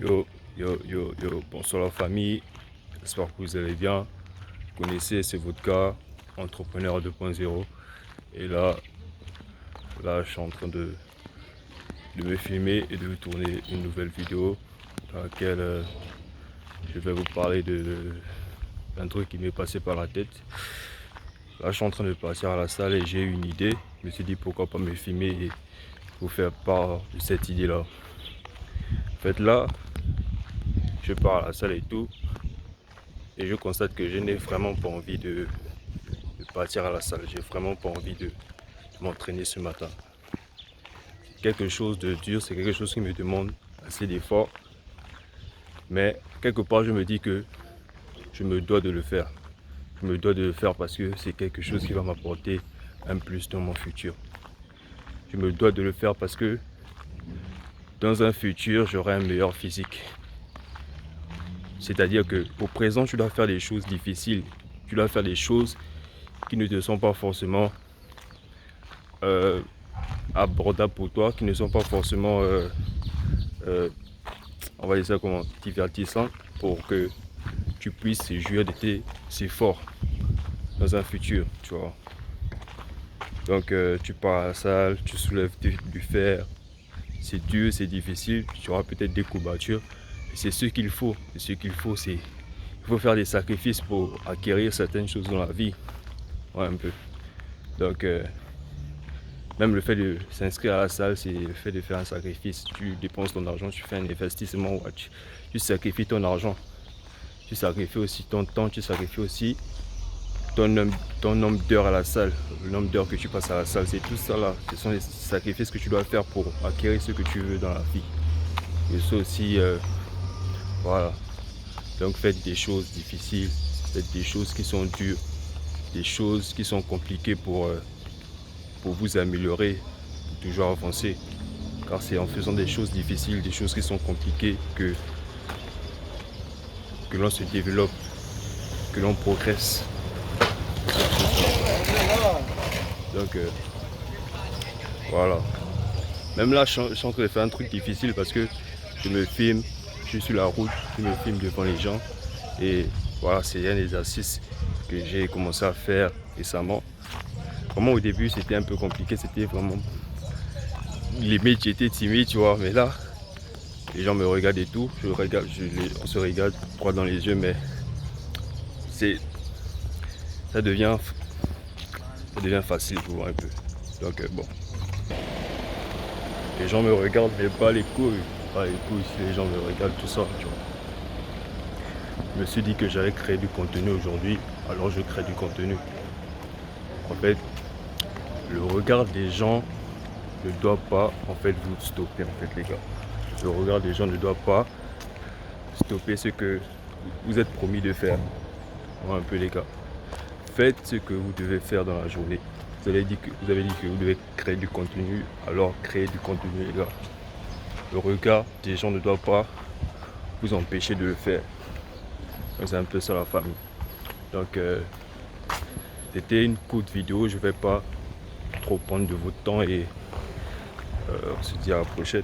Yo, bonsoir la famille, j'espère que vous allez bien. Vous connaissez, c'est votre cas, entrepreneur 2.0. Et là, je suis en train de me filmer et de tourner une nouvelle vidéo dans laquelle je vais vous parler d'un truc qui m'est passé par la tête. Là, je suis en train de partir à la salle et j'ai eu une idée. Je me suis dit pourquoi pas me filmer et vous faire part de cette idée-là. En fait, là, je pars à la salle et tout. Et je constate que je n'ai vraiment pas envie de partir à la salle. J'ai vraiment pas envie de m'entraîner ce matin. C'est quelque chose de dur, c'est quelque chose qui me demande assez d'efforts. Mais quelque part, je me dis que je me dois de le faire. Je me dois de le faire parce que c'est quelque chose qui va m'apporter un plus dans mon futur. Je me dois de le faire parce que dans un futur, j'aurai un meilleur physique. C'est-à-dire que au présent, tu dois faire des choses difficiles. Tu dois faire des choses qui ne te sont pas forcément abordables pour toi, qui ne sont pas forcément, on va dire ça comment, divertissants pour que tu puisses jouir de tes efforts dans un futur, tu vois. Donc tu pars à la salle, tu soulèves du fer, c'est dur, c'est difficile, tu auras peut-être des courbatures. C'est ce qu'il faut, il faut faire des sacrifices pour acquérir certaines choses dans la vie, ouais, un peu. Donc même le fait de s'inscrire à la salle, c'est le fait de faire un sacrifice. Tu dépenses ton argent, tu fais un investissement, tu sacrifies ton argent. Tu sacrifies aussi ton temps, tu sacrifies aussi ton nombre d'heures à la salle. Le nombre d'heures que tu passes à la salle, c'est tout ça là. Ce sont les sacrifices que tu dois faire pour acquérir ce que tu veux dans la vie. Et ça aussi, voilà. Donc faites des choses difficiles, faites des choses qui sont dures, des choses qui sont compliquées pour vous améliorer, pour toujours avancer. Car c'est en faisant des choses difficiles, des choses qui sont compliquées que l'on se développe, que l'on progresse. Donc voilà. Même là, je suis en train de faire un truc difficile parce que je me filme, je suis sur la route, je me filme devant les gens. Et voilà, c'est un exercice que j'ai commencé à faire récemment. Vraiment au début, c'était un peu compliqué, c'était vraiment... Limite, j'étais timide, tu vois, mais là, les gens me regardent et tout. On se regarde droit dans les yeux, mais ça devient facile pour moi un peu. Donc bon, les gens me regardent, mais pas les couilles, si les gens me regardent, tout ça, tu vois. Je me suis dit que j'allais créer du contenu aujourd'hui, alors je crée du contenu. En fait, le regard des gens ne doit pas en fait vous stopper, en fait, les gars. Le regard des gens ne doit pas stopper ce que vous êtes promis de faire. Ouais, un peu, les gars. Faites ce que vous devez faire dans la journée. Vous avez dit que vous devez créer du contenu, alors créez du contenu, les gars. Le regard des gens ne doit pas vous empêcher de le faire. C'est un peu ça la famille. Donc c'était une courte vidéo, je vais pas trop prendre de votre temps et on se dit à la prochaine.